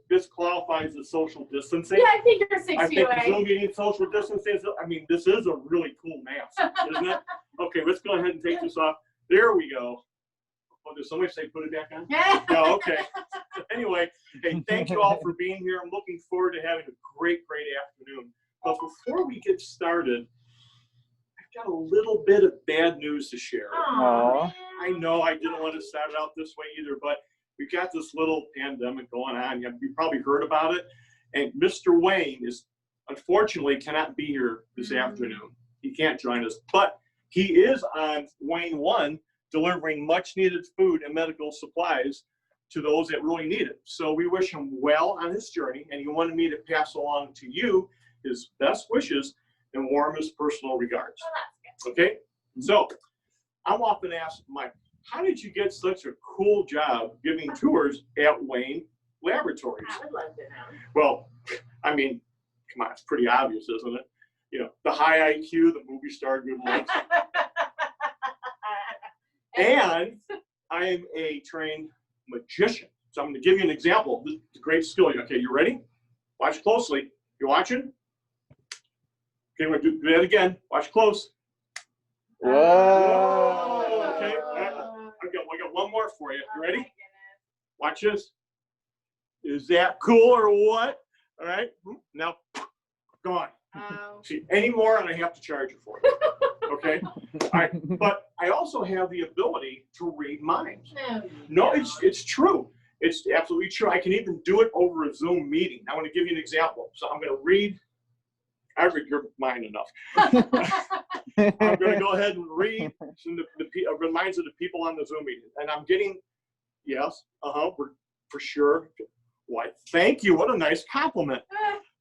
this qualifies as social distancing. Yeah, I think you're 6 I feet think away. Zoom meeting social distancing. I mean, this is a really cool mask, isn't it? Okay, let's go ahead and take this off. There we go. Oh, did somebody say put it back on? No, okay. Anyway, hey, thank you all for being here. I'm looking forward to having a great afternoon. But before we get started, I've got a little bit of bad news to share. Aww. I know I didn't want to start it out this way either, but we've got this little pandemic going on. You probably heard about it. And Mr. Wayne is unfortunately cannot be here this afternoon. He can't join us, but he is on Wayne 1 delivering much needed food and medical supplies to those that really need it. So we wish him well on his journey, and he wanted me to pass along to you his best wishes and warmest personal regards. Okay? So I'm often asked, Mike, how did you get such a cool job giving tours at Wayne Laboratories? I would love to know. Well, I mean, come on, it's pretty obvious, isn't it? You know, the high IQ, the movie star, good looks. And I am a trained magician. So I'm going to give you an example. This is a great skill. Okay, you ready? Watch closely. You watching? Okay, we're going to do that again. Watch close. Whoa. Okay, I got one more for you. You ready? Watch this. Is that cool or what? All right. Now, gone. See, any more and I have to charge you for it. Okay? All right. But I also have the ability to read minds. No, it's true. It's absolutely true. I can even do it over a Zoom meeting. I want to give you an example. So I'm going to read. I read your mind enough. I'm going to go ahead and read the minds of the people on the Zoom meeting. And I'm getting, yes, for sure. Why, thank you. What a nice compliment.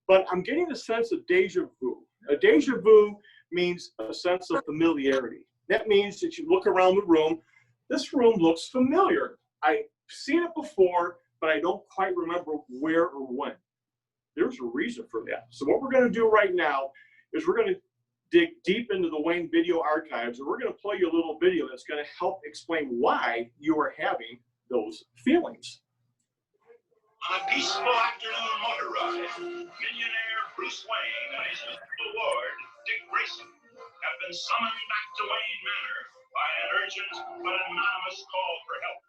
But I'm getting a sense of deja vu. A deja vu means a sense of familiarity. That means that you look around the room. This room looks familiar. I've seen it before, but I don't quite remember where or when. There's a reason for that. So what we're going to do right now is we're going to dig deep into the Wayne video archives, and we're going to play you a little video that's going to help explain why you are having those feelings. On a peaceful afternoon motor ride, millionaire Bruce Wayne and his youthful ward, Dick Grayson, have been summoned back to Wayne Manor by an urgent but anonymous call for help.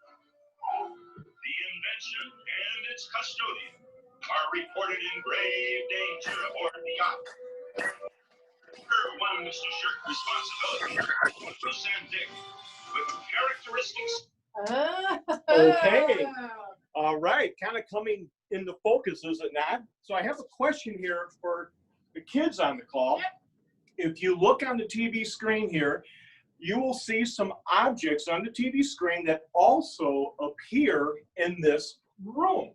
The invention and its custodian are reported in grave danger aboard the yacht. One was to shirk responsibility. Bruce and Dick, with characteristics. Okay. All right. Kind of coming into focus, is it not? So I have a question here for the kids on the call. Yep. If you look on the TV screen here, you will see some objects on the TV screen that also appear in this room.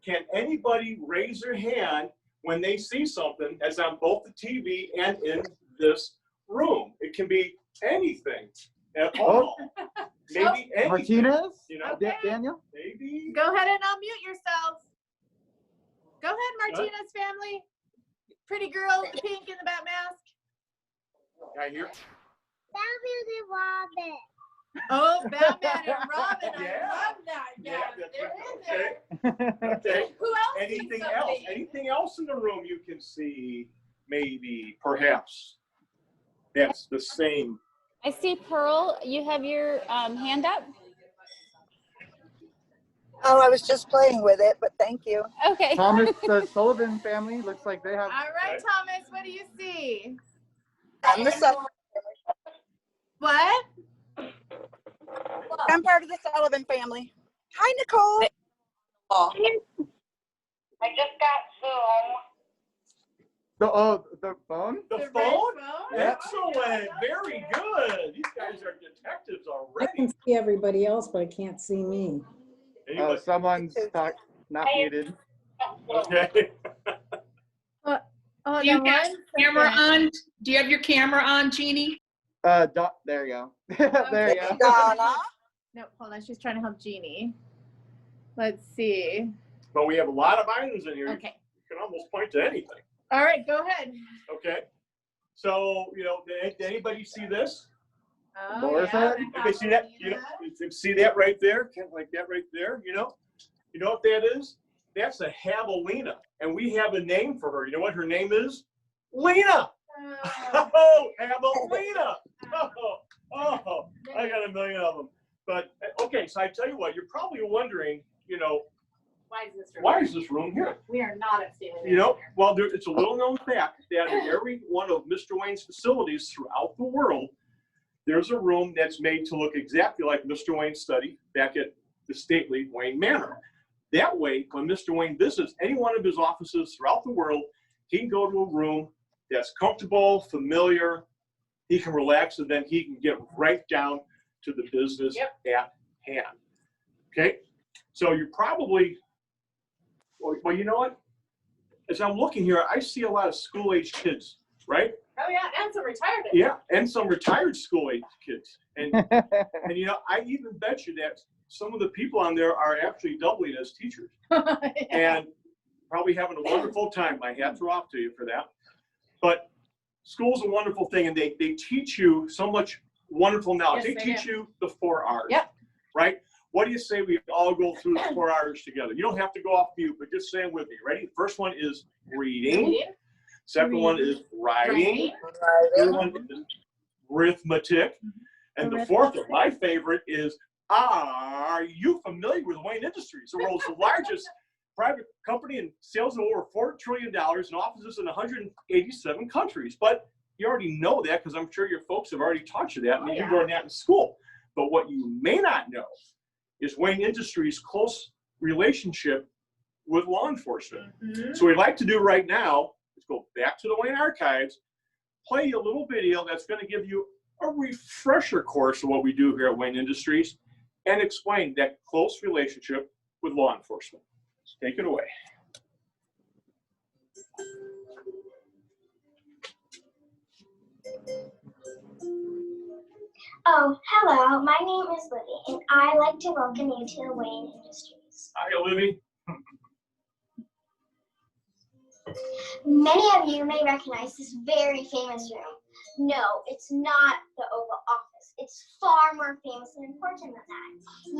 Can anybody raise their hand when they see something that's on both the TV and in this room? It can be anything at all. Maybe anything. Martinez? You know, okay. Daniel? Maybe. Go ahead and unmute yourselves. Go ahead, Martinez family. Pretty girl, the pink in the bat mask. Guy here. Batman and Robin. Oh, Batman and Robin. Yeah. I love that. Yeah, they're in there. Okay. Who else? Anything else? Anything else in the room you can see? Maybe, perhaps. That's the same. I see Pearl. You have your hand up. Oh, I was just playing with it, but thank you. Okay. Thomas, the Sullivan family looks like they have. All right, Thomas, what do you see? I'm the Sullivan. What? I'm part of the Sullivan family. Hi, Nicole. Oh. I just got Zoom. The phone? The phone? Excellent. Very good. These guys are detectives already. I can see everybody else, but I can't see me. Oh, someone's not muted. Okay. Oh, do you have camera on? Do you have your camera on, Jeannie? There you go. There you go. Donna. No, hold on. She's trying to help Jeannie. Let's see. But we have a lot of items in here. Okay. You can almost point to anything. All right, go ahead. Okay. So, you know, did anybody see this? Oh, yeah. Anybody see that? You know, see that right there? Kind of like that right there, you know? You know what that is? that's a Javelina, and we have a name for her. You know what her name is? Lena. Oh, Javelina. Oh, I got a million of them. But okay, so I tell you what, you're probably wondering, you know, why is this room here? We are not upstairs. You know, well, it's a little known fact that in every one of Mr. Wayne's facilities throughout the world, there's a room that's made to look exactly like Mr. Wayne's study back at the stately Wayne Manor. That way, when Mr. Wayne visits any one of his offices throughout the world, he can go to a room that's comfortable, familiar, he can relax, and then he can get right down to the business at hand. Okay? So you're probably, well, you know what? As I'm looking here, I see a lot of school-age kids, right? Oh yeah, and some retired. Yeah, and some retired school-age kids. And, and you know, I even bet you that some of the people on there are actually doubling as teachers. And probably having a wonderful time. My hats are off to you for that. But school's a wonderful thing, and they teach you so much wonderful knowledge. Yes, they teach you the 4 R's, Yep. right? What do you say we all go through the 4 R's together? You don't have to go off mute, but just say them with me. Ready? First one is reading. Second one is writing. Third one is arithmetic. And the fourth one, my favorite, is are you familiar with Wayne Industries, the world's largest private company and sales of over $4 trillion and offices in 187 countries? But you already know that because I'm sure your folks have already taught you that, and you learned that in school. But what you may not know is Wayne Industries' close relationship with law enforcement. So what we'd like to do right now is go back to the Wayne Archives, play you a little video that's going to give you a refresher course of what we do here at Wayne Industries and explain that close relationship with law enforcement. Take it away. Oh, hello. My name is Libby, and I'd like to welcome you to the Wayne Industries. Hi, Libby. Many of you may recognize this very famous room. No, it's not the Oval Office. It's far more famous and important than that.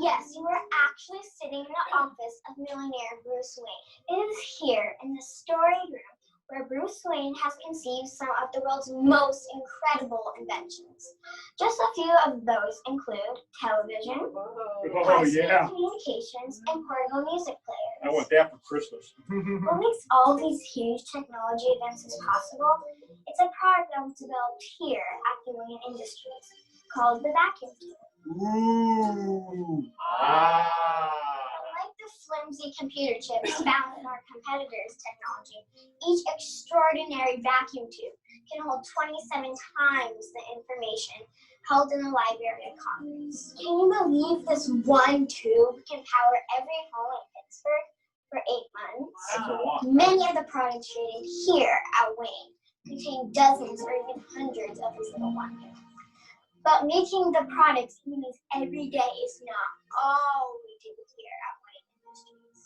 Yes, you are actually sitting in the office of millionaire Bruce Wayne. It is here in the storied room where Bruce Wayne has conceived some of the world's most incredible inventions. Just a few of those include television, high-speed communications, and portable music players. I want that for Christmas. What makes all these huge technology advances possible? It's a product that was developed here at the Wayne Industries called the vacuum tube. Ooh. Unlike the flimsy computer chips found in our competitors' technology, each extraordinary vacuum tube can hold 27 times the information held in the Library of Congress. Can you believe this one tube can power every home in Pittsburgh for 8 months? Many of the products traded here at Wayne contain dozens or even hundreds of these little wonders. But making the products we use every day is not all we do here at Wayne Industries.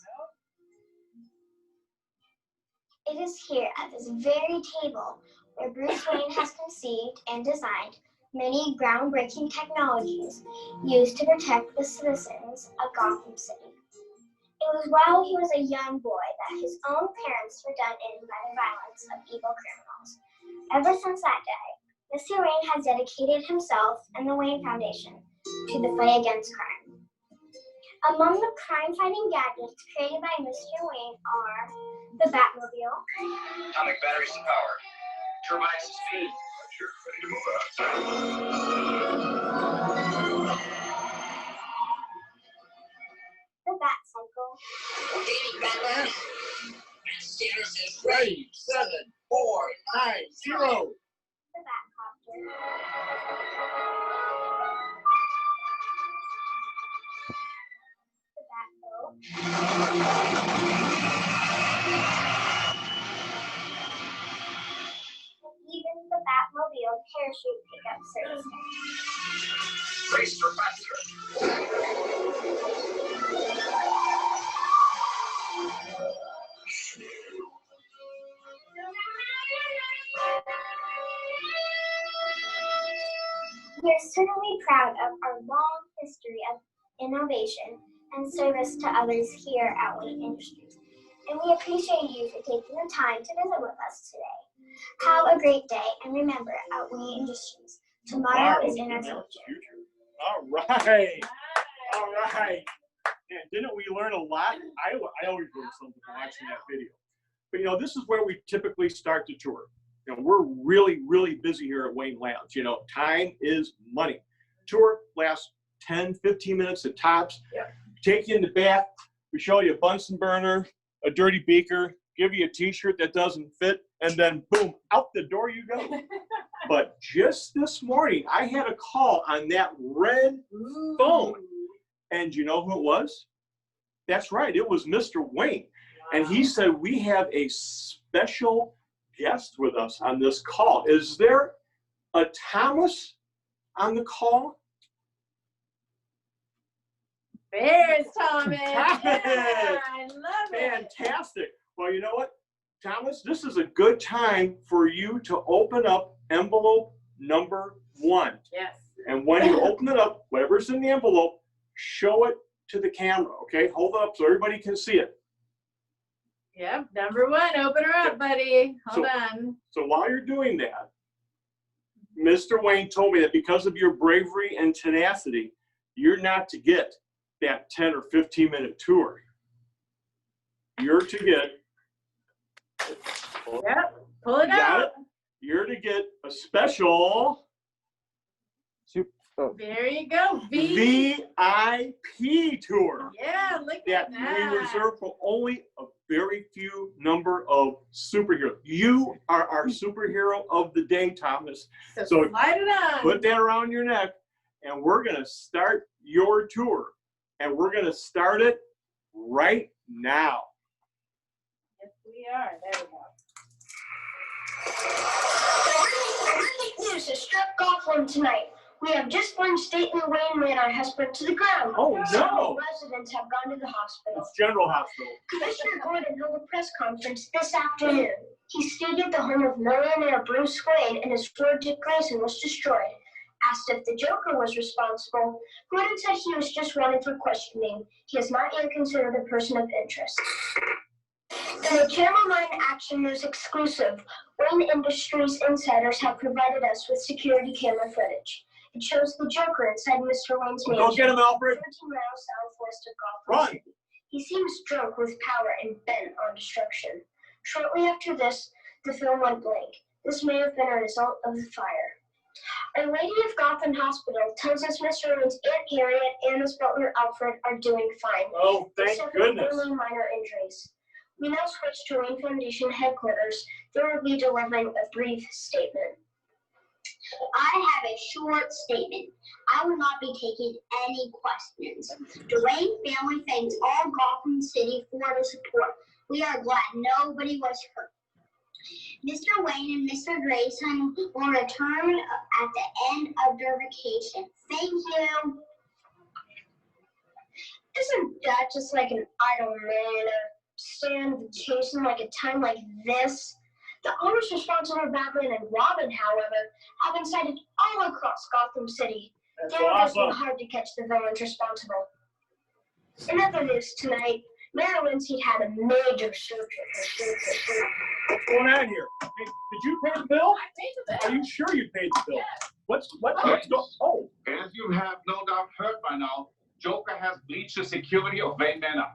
It is here at this very table where Bruce Wayne has conceived and designed many groundbreaking technologies used to protect the citizens of Gotham City. It was while he was a young boy that his own parents were done in by the violence of evil criminals. Ever since that day, Mr. Wayne has dedicated himself and the Wayne Foundation to the fight against crime. Among the crime-fighting gadgets created by Mr. Wayne are the Batmobile, Atomic batteries to power. Turbines to speed. Sure, ready to move outside. the Batcycle, Batman. Stairs is Ready, 7, 4, 9, 0. the Batcopter, the Batboat, and even the Batmobile parachute pickup service. Race for faster. We are certainly proud of our long history of innovation and service to others here at Wayne Industries. and we appreciate you for taking the time to visit with us today. Have a great day, and remember, at Wayne Industries, tomorrow is in our future. All right. All right. Man, didn't we learn a lot? I always learn something from watching that video. But, you know, this is where we typically start the tour. You know, we're really, really busy here at Wayne Lounge. You know, time is money. Tour lasts 10, 15 minutes at tops. Yeah. Take you in the back. We show you a Bunsen burner, a dirty beaker, give you a t-shirt that doesn't fit, and then boom, out the door you go. But just this morning, I had a call on that red phone. And you know who it was? That's right, it was Mr. Wayne. And he said, we have a special guest with us on this call. Is there a Thomas on the call? There's Thomas. Thomas. Yeah, I love it. Fantastic. Well, you know what, Thomas, this is a good time for you to open up envelope number 1. Yes. And when you open it up, whatever's in the envelope, show it to the camera, okay? Hold it up so everybody can see it. Yep, number 1, open her up, buddy. Hold on. So while you're doing that, Mr. Wayne told me that because of your bravery and tenacity, you're not to get that 10 or 15 minute tour. You're to get, Yep, pull it out. You're to get a special There you go. VIP tour. Yeah, look at that. We reserve for only a very few number of superheroes. You are our superhero of the day, Thomas. So slide it on. Put that around your neck, and we're going to start your tour. And we're going to start it right now. Yes, we are. There we go. Breaking news has struck Gotham tonight. We have just learned Stately Wayne Manor has burnt to the ground. Oh, no. Several residents have gone to the hospital. It's General Hospital. Commissioner Gordon held a press conference this afternoon. He stated the home of millionaire Bruce Wayne and his Lord Dick Grayson was destroyed. Asked if the Joker was responsible, Gordon said he was just wanted for questioning. He is not yet considered a person of interest. In a Channel 9 Action News exclusive, Wayne Industries insiders have provided us with security camera footage. It shows the Joker inside Mr. Wayne's mansion. Go get him, Alfred. 13 miles southwest of Gotham. Run. He seems drunk with power and bent on destruction. Shortly after this, the film went blank. This may have been a result of the fire. Our Lady of Gotham Hospital tells us Mr. Wayne's Aunt Harriet and his butler Alfred are doing fine. Oh, thank goodness. Only minor injuries. We now switch to Wayne Foundation headquarters. They will be delivering a brief statement. I have a short statement. I will not be taking any questions. The Wayne family thanks all Gotham City for the support. We are glad nobody was hurt. Mr. Wayne and Mr. Grayson will return at the end of their vacation. Thank you. Isn't that just like an idle man or stand chasing like a time like this? The owners responsible for Batman and Robin, however, have been cited all across Gotham City. That's They have awesome. been hard to catch the villains responsible. In other news tonight, Mayor Lindsay had a major surgery. What's going on here? Hey, did you pay the bill? I paid the bill. Are you sure you paid the bill? Yeah. What's going? Oh, As you have no doubt heard by now, Joker has breached the security of Wayne Manor.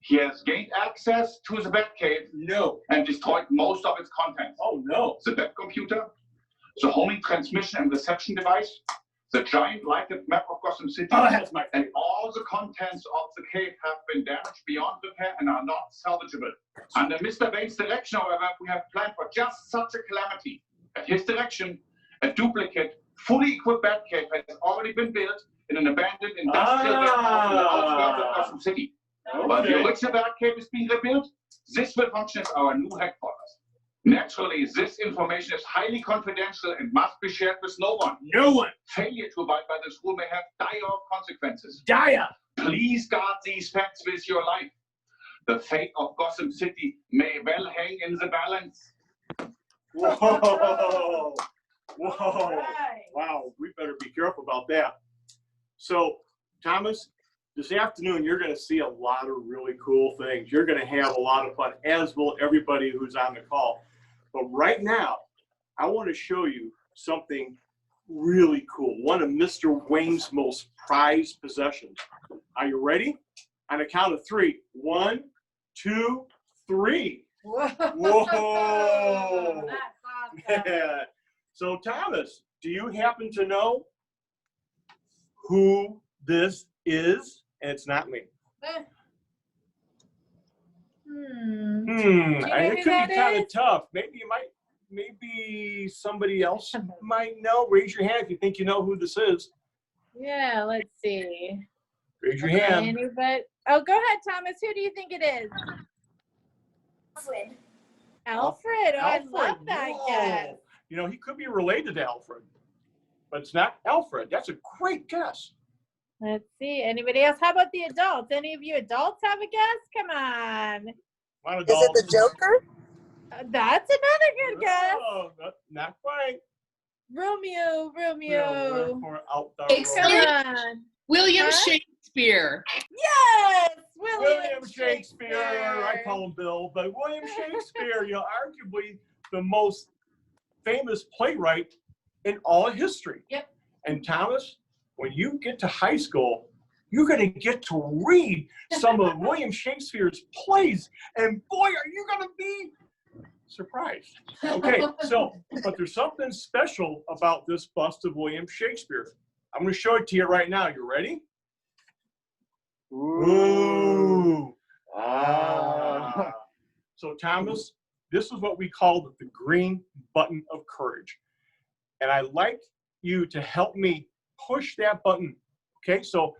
He has gained access to the Batcave no. and destroyed most of its contents. Oh, no. The Bat computer, the homing transmission and reception device, the giant lighted map of Gotham City, Oh, that's my and favorite. all the contents of the cave have been damaged beyond repair and are not salvageable. Under Mr. Wayne's direction, however, we have planned for just such a calamity. At his direction, a duplicate, fully equipped Batcave has already been built in an abandoned industrial warehouse in the outskirts of Gotham City. While the original Batcave is being rebuilt, this will function as our new headquarters. Naturally, this information is highly confidential and must be shared with no one. No one. Failure to abide by this rule may have dire consequences. Dire. Please guard these facts with your life. The fate of Gotham City may well hang in the balance. Whoa. Whoa. Right. Wow, we better be careful about that. So, Thomas, this afternoon, you're going to see a lot of really cool things. You're going to have a lot of fun, as will everybody who's on the call. But right now, I want to show you something really cool. One of Mr. Wayne's most prized possessions. Are you ready? On a count of 3. 1, 2, 3. Whoa. Whoa. That's awesome. Yeah. So, Thomas, do you happen to know who this is? And it's not me. Do you know It who could that be kind of is? tough. Maybe somebody else might know. Raise your hand if you think you know who this is. Yeah, let's see. Raise your hand. Anybody? Oh, go ahead, Thomas. Who do you think it is? Alfred. Alfred. Oh, I love that Whoa. guess. You know, he could be related to Alfred, but it's not Alfred. That's a great guess. Let's see. Anybody else? How about the adults? Any of you adults have a guess? Come on. Is Is it the Joker? That's another good guess. Oh, not quite. Romeo. We're out the Excuse- road. Come on. William Huh? Shakespeare. Yes, William Shakespeare. I call him Bill, but William Shakespeare, you know, arguably the most famous playwright in all of history. Yep. And Thomas, when you get to high school, you're going to get to read some of William Shakespeare's plays, and boy, are you going to be surprised. Okay, so, but there's something special about this bust of William Shakespeare. I'm going to show it to you right now. You ready? Ooh. Ah. So, Thomas, this is what we call the green button of courage. And I'd like you to help me push that button. Okay, so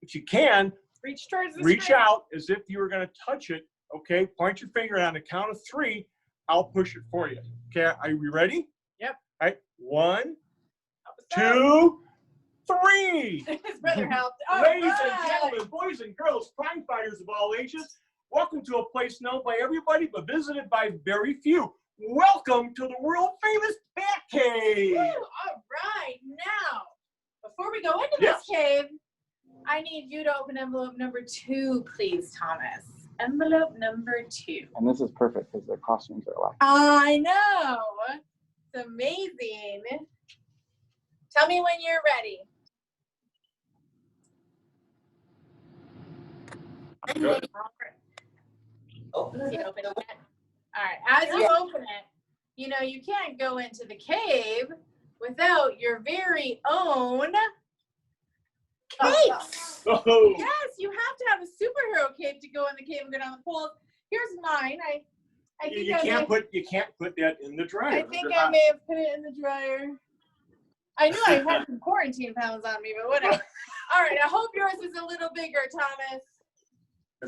if you can, Reach towards the reach screen. out as if you were going to touch it. Okay, point your finger on the count of 3. I'll push it for you. Okay, are you ready? Yep. All right, 1, 2, 3. His brother helped. All Ladies right. and gentlemen, boys and girls, crime fighters of all ages, welcome to a place known by everybody but visited by very few. Welcome to the world famous Batcave. Woo, all right, now, before we go into Yes. this cave, I need you to open envelope number 2, please, Thomas. Envelope number 2. And this is perfect because the costumes are locked. I know. It's amazing. Tell me when you're ready. Good. Is he opening it? All right, as you open it, you know you can't go into the cave without your very own cape. Oh. Yes, you have to have a superhero cape to go in the cave and go down the poles. Here's mine. I think You can't put that in the dryer. I think I may have put it in the dryer. I knew I had some quarantine pounds on me, but whatever. All right, I hope yours is a little bigger, Thomas.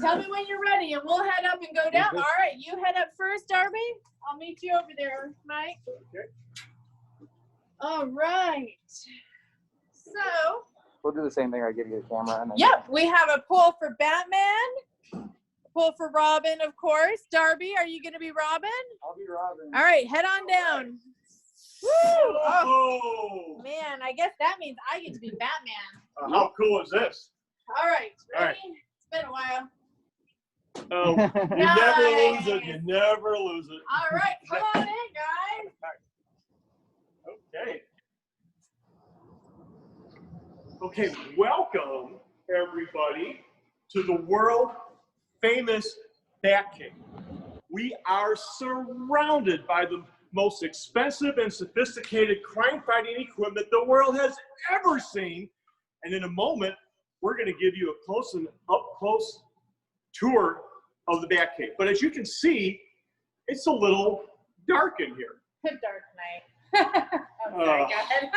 Tell me when you're ready, and we'll head up and go down. All right, you head up first, Darby. I'll meet you over there, Mike. Okay. All right. So, We'll do the same thing. I give you the camera. And then yep, we have a poll for Batman, a poll for Robin, of course. Darby, are you going to be Robin? I'll be Robin. All right, head on down. Woo! Oh, man, I guess that means I get to be Batman. How cool is this? All right, ready? All right. It's been a while. Oh, you never lose it. You never lose it. All right, come on in, guys. Okay. Okay, welcome everybody to the world famous Batcave. We are surrounded by the most expensive and sophisticated crime fighting equipment the world has ever seen. And in a moment, we're going to give you a up close tour of the Batcave. But as you can see, it's a little dark in here. Dark night. I'm sorry, go ahead.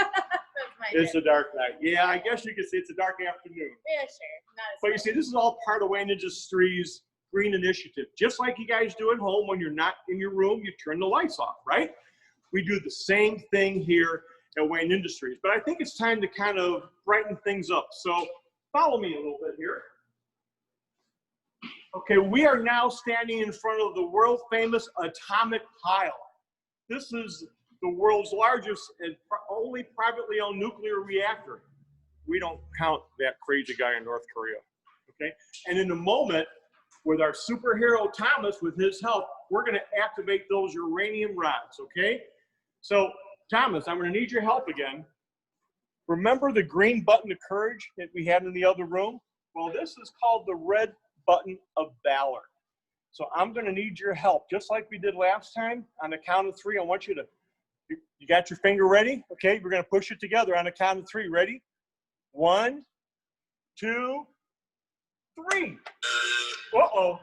It's a dark night. Yeah, I guess you could say it's a dark afternoon. Yeah, sure. Not as But you see, this is all part of Wayne Industries' Green Initiative. Just like you guys do at home when you're not in your room, you turn the lights off, right? We do the same thing here at Wayne Industries. But I think it's time to kind of brighten things up. So follow me a little bit here. Okay, we are now standing in front of the world famous atomic pile. This is the world's largest and only privately owned nuclear reactor. We don't count that crazy guy in North Korea. okay? And in a moment, with our superhero Thomas, with his help, we're gonna activate those uranium rods, okay? So, Thomas, I'm gonna need your help again. Remember the green button of courage that we had in the other room? Well, this is called the red button of valor. So I'm gonna need your help, just like we did last time. On the count of 3, I want you to, you got your finger ready? Okay, we're gonna push it together on the count of 3. Ready? 1, 2, 3. Uh-oh.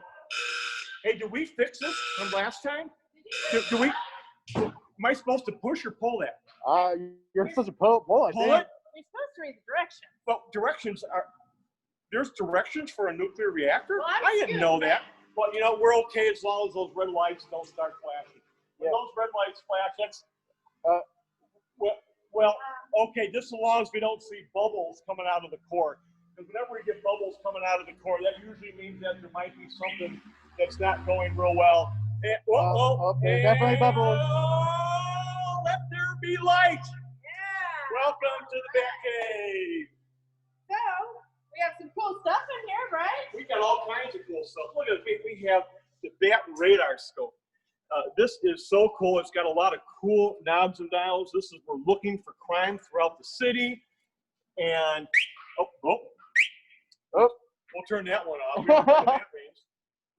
Hey, did we fix this from last time? Do we, am I supposed to push or pull that? You're supposed to pull it. Pull it? You're supposed to read the directions. Well, directions are, there's directions for a nuclear reactor? Well, I didn't know that. Well, you know, we're okay as long as those red lights don't start flashing. When those red lights flash, that's, well, okay, just so long as we don't see bubbles coming out of the core. Because whenever we get bubbles coming out of the core, that usually means that there might be something that's not going real well. And, there's definitely bubbles. Oh, let there be light. Yeah. Welcome to the Batcave. So, we have some cool stuff in here, right? We got all kinds of cool stuff. Look at this. We have the Bat radar scope. This is so cool. It's got a lot of cool knobs and dials. This is, we're looking for crime throughout the city. And, we'll turn that one off. We don't know what that means.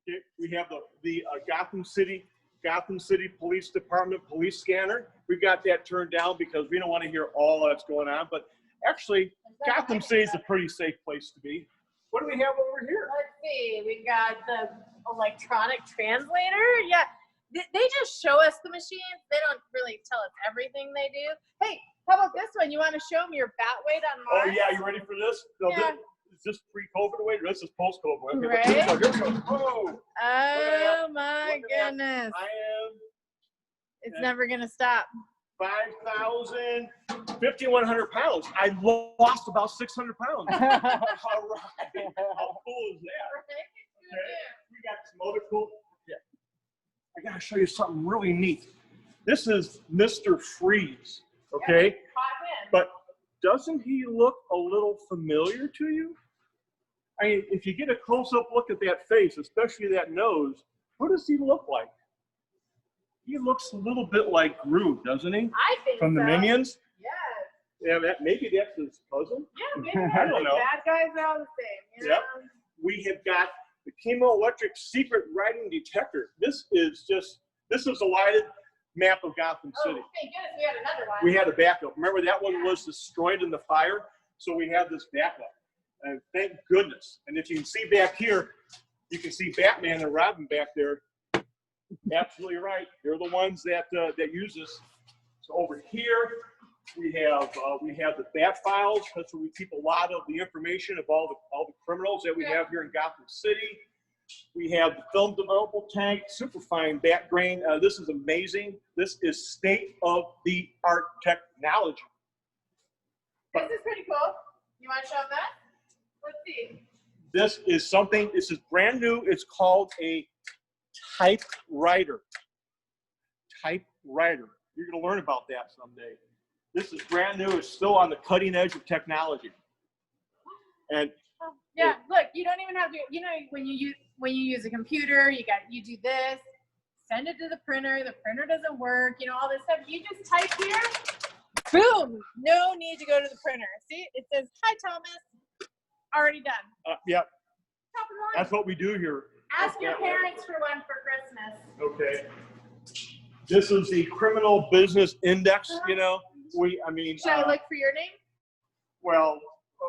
Okay, we have the Gotham City Police Department police scanner. We've got that turned down because we don't want to hear all that's going on. But actually, Gotham City is a pretty safe place to be. What do we have over here? Let's see. We got the electronic translator. Yeah. They just show us the machines. They don't really tell us everything they do. Hey, how about this one? You want to show me your bat weight on Mars? Oh, yeah. You ready for this? No, Yeah. Is this pre-COVID weight or this is post-COVID? Okay, right? Here we go. Whoa. Oh, my goodness. I am. It's never going to stop. 5,000, 5,100 pounds. I lost about 600 pounds. All right. How cool is that? Okay. We got some other cool. Yeah. I got to show you something really neat. This is Mr. Freeze. Okay. Yeah, but doesn't he look a little familiar to you? I mean, if you get a close-up look at that face, especially that nose, what does he look like? He looks a little bit like Groot, doesn't he? I think From the so. Minions? Yes. Yeah, maybe that's his cousin. Yeah, maybe I don't know. Bad guys are all the same. You know? Yep. We have got the chemoelectric secret writing detector. This is a lighted map of Gotham City. Oh, thank goodness we had another one. We had a backup. Remember that one was destroyed in the fire? So we have this backup. And thank goodness. And if you can see back here, you can see Batman and Robin back there. Absolutely right. They're the ones that use this. So over here, we have the Bat files. That's where we keep a lot of the information of all the criminals that we have here in Gotham City. We have the film developable tank, Superfine Backdrain. This is amazing. This is state-of-the-art technology. This is pretty cool. You want to show them that? Let's see. This is brand new. It's called a typewriter. Typewriter. You're going to learn about that someday. This is brand new. It's still on the cutting edge of technology. And yeah, look, you don't even have to. You know, when you use a computer, you do this. Send it to the printer. The printer doesn't work. You know, all this stuff. You just type here. Boom. No need to go to the printer. See, it says, "Hi, Thomas." Already done. Yep. Top of the line. That's what we do here. Ask your parents for one for Christmas. Okay. This is the criminal business index. You know, Should I look for your name? Well,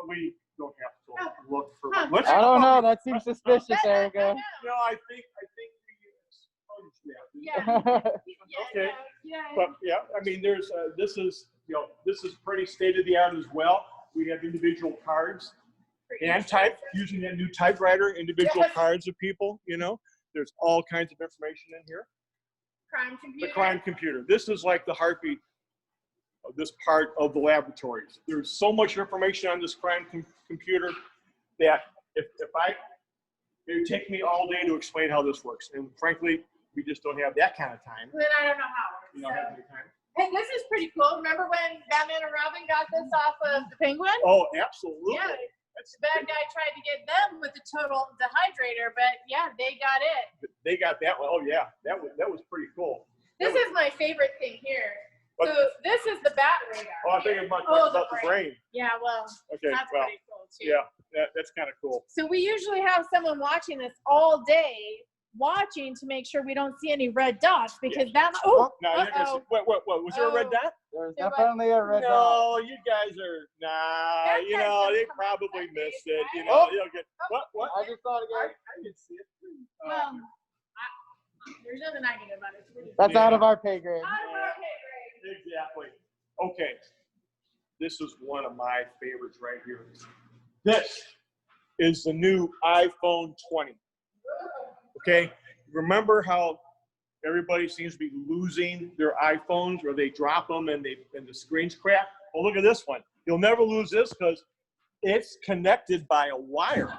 we don't have to look for. Let's I don't know. That seems suspicious, Erica. No, I think we expunged that. Yeah. Okay. But yeah, I mean, there's this is pretty state of the art as well. We have individual cards, hand type using that new typewriter. Individual cards of people. You know, there's all kinds of information in here. Crime computer. The crime computer. This is like the heartbeat of this part of the laboratories. There's so much information on this crime computer that if it would take me all day to explain how this works. And frankly, we just don't have that kind of time. Then I don't know how it works. We don't have any time. Hey, this is pretty cool. Remember when Batman and Robin got this off of the Penguin? Oh, absolutely. Yeah. The bad guy tried to get them with the total dehydrator, but yeah, they got it. They got that one. Oh yeah, that was pretty cool. This is my favorite thing here. What? So this is the bat radar. Oh, I think it might Oh, talk about the brain. Yeah, well, Okay, that's well, pretty cool too. yeah, that's kind of cool. So we usually have someone watching this all day, watching to make sure we don't see any red dots because that. Oh, No, you're gonna see, what? Was there a red dot? There's There was- definitely a red dot. No, you guys are That you guy's know, gonna they come probably up with missed that it. face, You right? know, you'll get what? I just saw it I again. didn't see it. Well, there's nothing I can do about it. It's pretty That's Yeah. out of our pay grade. out of our pay grade. Exactly. Okay. This is one of my favorites right here. This is the new iPhone 20. Okay. Remember how everybody seems to be losing their iPhones, or they drop them and the screens crack? Well, look at this one. You'll never lose this because it's connected by a wire.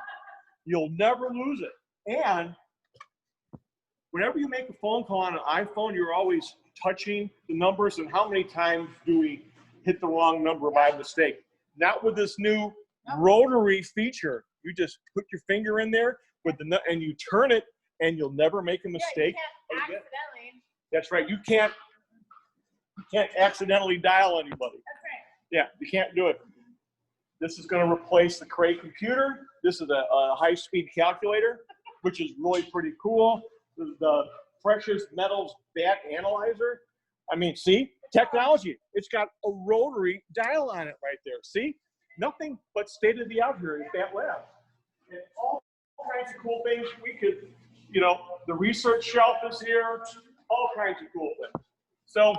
You'll never lose it. And whenever you make a phone call on an iPhone, you're always touching the numbers, and how many times do we hit the wrong number by mistake? Not with this new rotary feature. You just put your finger in there with and you turn it, and you'll never make a mistake. Yeah, you can't accidentally. That's right. You can't accidentally dial anybody. That's right. Yeah, you can't do it. This is going to replace the Cray computer. This is a high-speed calculator, which is really pretty cool. The precious metals bat analyzer. I mean, see? Technology. It's got a rotary dial on it right there. See? Nothing but state-of-the-art here at Bat Lab. And all kinds of cool things we could, you know, the research shelf is here, all kinds of cool things. So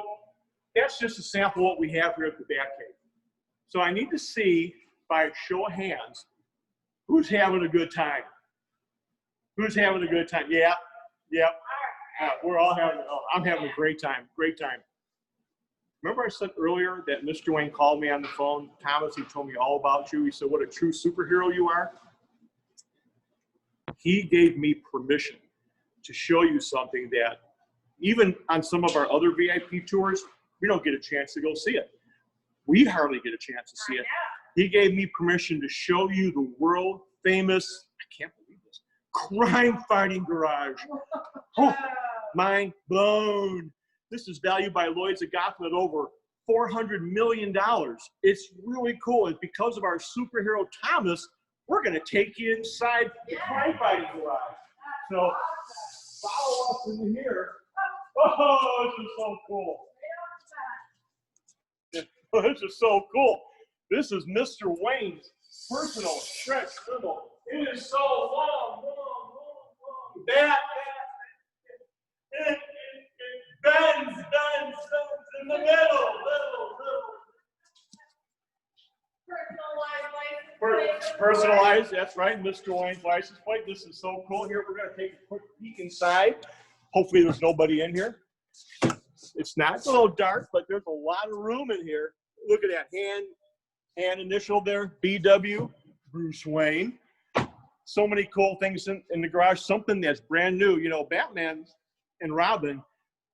that's just a sample of what we have here at the Batcave. So I need to see, by a show of hands, who's having a good time. Who's having a good time? Yeah, yeah. We're all having, I'm having a great time, great time. Remember I said earlier that Mr. Wayne called me on the phone? Thomas, he told me all about you. He said, what a true superhero you are. He gave me permission to show you something that even on some of our other VIP tours, we don't get a chance to go see it. We hardly get a chance to see it. He gave me permission to show you the world famous, I can't believe this, Crimefighting Garage. Oh, mind blown. This is valued by Lloyd's of Gotham at over $400 million. It's really cool. And because of our superhero Thomas, we're going to take you inside the Crimefighting Garage. So follow us in here. Oh, this is so cool. This is so cool. This is Mr. Wayne's personal stretch symbol. It is so long. That it bends in the middle. Personalized, that's right, Mr. Wayne's license plate. This is so cool. Here, we're going to take a quick peek inside. Hopefully there's nobody in here. It's not, it's a little dark, but there's a lot of room in here. Look at that hand initial there, BW, Bruce Wayne. So many cool things in the garage, something that's brand new. You know, Batman and Robin,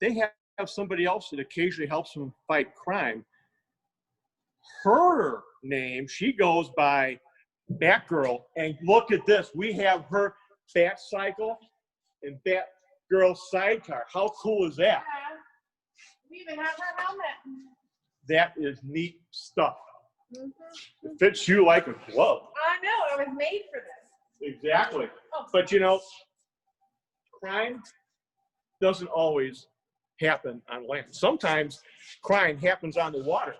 they have somebody else that occasionally helps them fight crime. Her name, she goes by Batgirl, and look at this. We have her Bat Cycle and Batgirl sidecar. How cool is that? Yeah. We even have her helmet. That is neat stuff. It fits you like a glove. I know, it was made for this. Exactly. Oh. But you know, crime doesn't always happen on land. Sometimes crime happens on the water.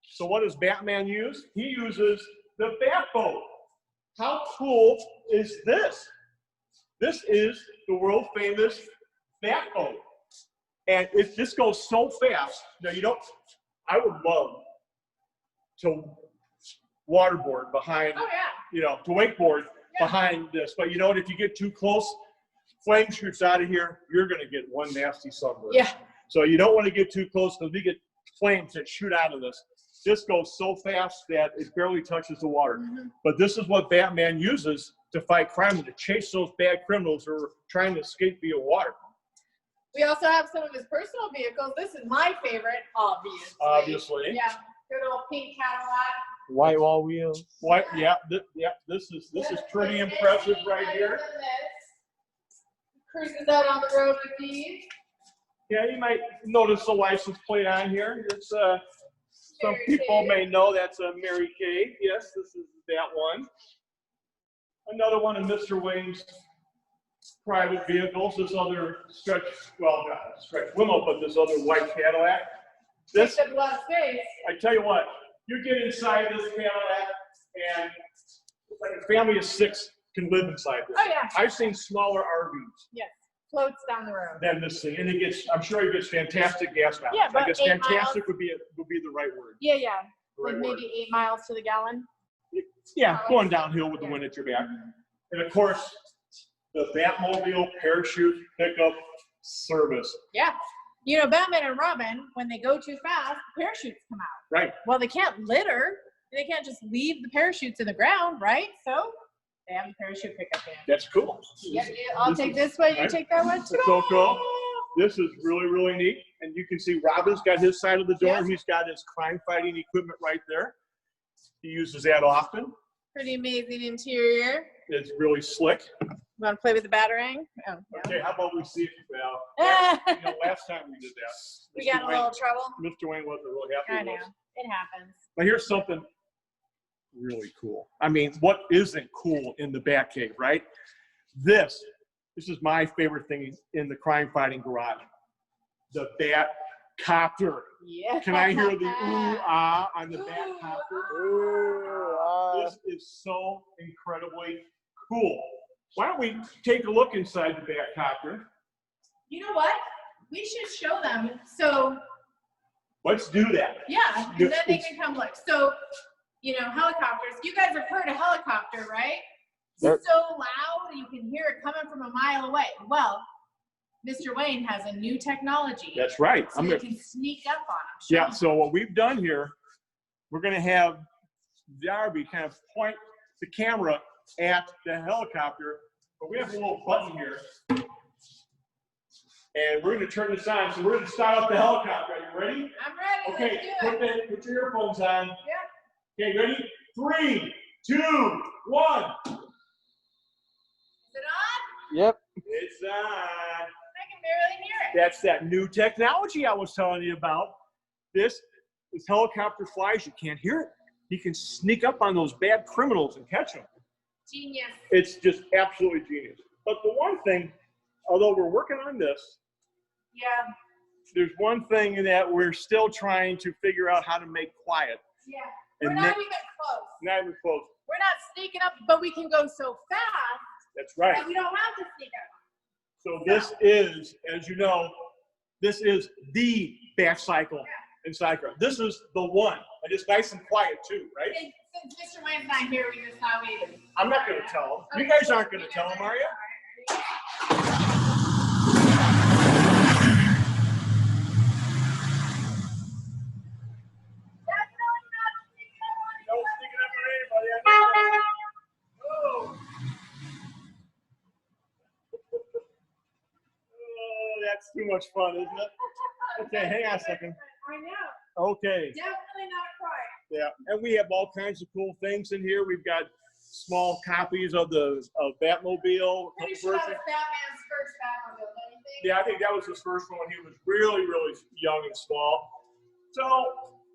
So what does Batman use? He uses the Batboat. How cool is this? This is the world famous Batboat. And this goes so fast. Now I would love to waterboard behind, to wakeboard behind this. But you know what, if you get too close, flame shoots out of here, you're gonna get one nasty sunburn. Yeah. So you don't want to get too close because we get flames that shoot out of this. This goes so fast that it barely touches the water. But this is what Batman uses to fight crime and to chase those bad criminals who are trying to escape via water. We also have some of his personal vehicles. This is my favorite, obviously. Obviously. Yeah, good old pink Cadillac. White wall wheels. What? Yeah, this is pretty impressive right here. Cruises out on the road with these. Yeah, you might notice the license plate on here. It's some people may know that's a Mary Kay. Yes, this is that one. Another one of Mr. Wayne's private vehicles. This other stretch, well, not stretch limo, but this other white Cadillac. This, Takes up a lot of space. I tell you what, you get inside this Cadillac, and it's like a family of 6 can live inside this. Oh yeah. I've seen smaller RVs. Yes. Floats down the road. Than this thing, and it gets. I'm sure it gets fantastic gas mileage. Yeah, but I guess 8 fantastic miles. would be the right word. Yeah. The right Like word. maybe 8 miles to the gallon. Yeah, going downhill with the wind at your back, and of course, the Batmobile parachute pickup service. Yeah. You know, Batman and Robin, when they go too fast, parachutes come out. Right. Well, they can't litter. They can't just leave the parachutes in the ground, right? So they have the parachute pickup in. That's cool. Yep. I'll take this one. You right. take that one. So cool. This is really, really neat. And you can see Robin's got his side of the door. Yes. He's got his crime fighting equipment right there. He uses that often. Pretty amazing interior. It's really slick. Want to play with the batarang? Oh, yeah. Okay, how about we see if you fail? Last time we did that, We got in a little trouble. Mr. Wayne wasn't really happy I know. with us. It happens. But here's something really cool. I mean, what isn't cool in the Batcave, right? This is my favorite thing in the Crime Fighting Garage. The Batcopter. Yeah. Can I hear the ooh ah on the Batcopter? Ooh, ah. This is so incredibly cool. Why don't we take a look inside the Batcopter? You know what? We should show them. So, Let's do that. yeah, and then they can come look. So, you know, helicopters. You guys have heard a helicopter, right? Yep. It's so loud, you can hear it coming from a mile away. Well, Mr. Wayne has a new technology. That's right. So you can sneak up on them. Show Yeah, them. so what we've done here, we're going to have Darby kind of point the camera at the helicopter, but we have a little button here. And we're going to turn this on. So we're going to start up the helicopter. Are you ready? I'm ready. Okay, Let's do it. put your earphones on. Yeah. Okay, ready? 3, 2, 1. Is it on? Yep. It's on. I can barely hear it. That's that new technology I was telling you about. This helicopter flies. You can't hear it. You can sneak up on those bad criminals and catch them. Genius. It's just absolutely genius. But the one thing, although we're working on this, Yeah. there's one thing that we're still trying to figure out how to make quiet. Yeah. And We're not that- even close. Not even close. We're not sneaking up, but we can go so fast That's right. that we don't have to sneak up. So this is, as you know, this is the back cycle in Cycra. This is the one. And it's nice and quiet too, right? Since Mr. Wayne's not here, we just thought we'd. I'm not going to tell them. You guys aren't going to tell them, are you? No sneaking up on anybody. Oh. Oh, that's too much fun, isn't it? Okay, hang on a second. I know. Okay. Definitely not quiet. Yeah, and we have all kinds of cool things in here. We've got small copies of Batmobile. Pretty sure that was Batman's first Batmobile, don't you think? Yeah, I think that was his first one when he was really, really young and small. So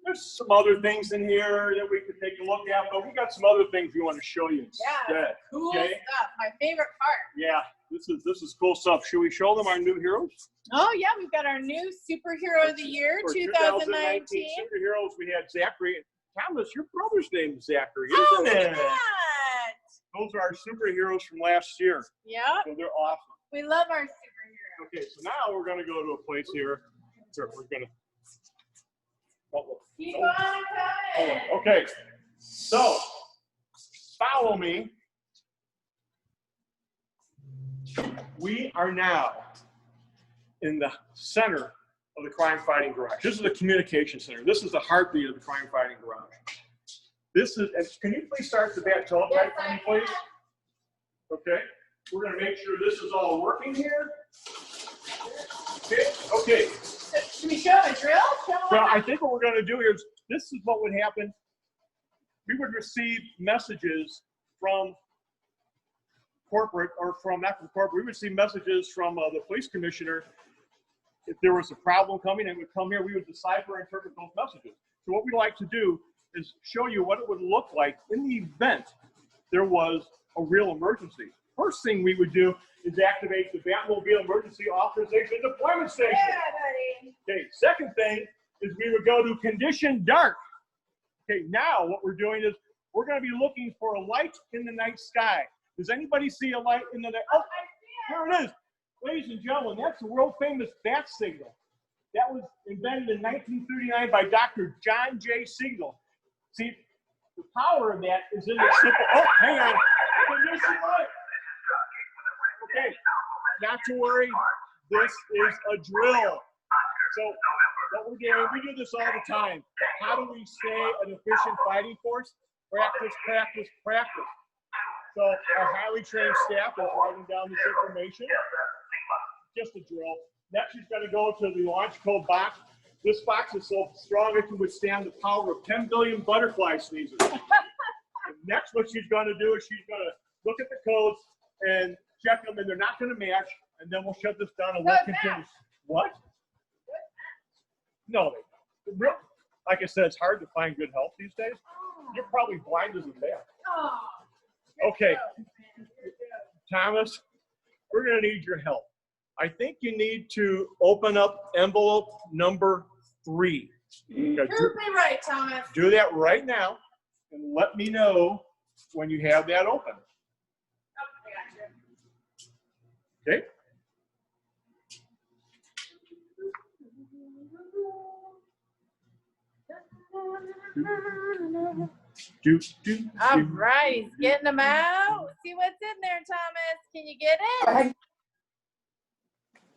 there's some other things in here that we could take a look at, but we got some other things we want to show you instead. Yeah, cool Okay? stuff. My favorite part. Yeah, this is cool stuff. Should we show them our new heroes? Oh yeah, we've got our new superhero of the year, For 2019. superheroes, we had Zachary. Thomas, your brother's name is Zachary, Oh, isn't look it? at that. Those are our superheroes from last year. Yep. So they're awesome. We love our superhero. Okay, so now we're going to go to a place here. We're going to. Keep on coming. Okay, so follow me. We are now in the center of the Crime Fighting Garage. This is the communication center. This is the heartbeat of the Crime Fighting Garage. This is. Can you please start the back teletype for me, please? Okay. We're going to make sure this is all working here. Okay. Should we show them a drill? Well, I think what we're going to do here is this is what would happen we would receive messages from corporate, or from, not from corporate, we would receive messages from the police commissioner. If there was a problem coming, it would come here, we would decipher and interpret those messages. So what we like to do is show you what it would look like in the event there was a real emergency. First thing we would do is activate the Batmobile Emergency Authorization Deployment Station. Yeah, buddy. Okay, second thing is we would go to Condition Dark. Okay, now what we're doing is we're going to be looking for a light in the night sky. Does anybody see a light in the night? Oh, there it is. Ladies and gentlemen, that's the world famous bat signal. That was invented in 1939 by Dr. John J. Signal. See, the power of that is in the simple, oh, hang on. Condition light. Okay, not to worry, this is a drill. So what we're doing, we do this all the time. How do we stay an efficient fighting force? Practice, practice, practice. So our highly trained staff is writing down this information. Just a drill. Next, she's going to go to the launch code box. This box is so strong it can withstand the power of 10 billion butterfly sneezes. Next, what she's going to do is she's going to look at the codes and check them, and they're not going to match, and then we'll shut this down and let continue. What? No, they don't. Like I said, it's hard to find good help these days. You're probably blind as a bat. Okay, Thomas, we're going to need your help. I think you need to open up envelope number 3. Prove me right, Thomas. Do that right now, and let me know when you have that open. Okay. All right, he's getting them out. See what's in there, Thomas. Can you get it?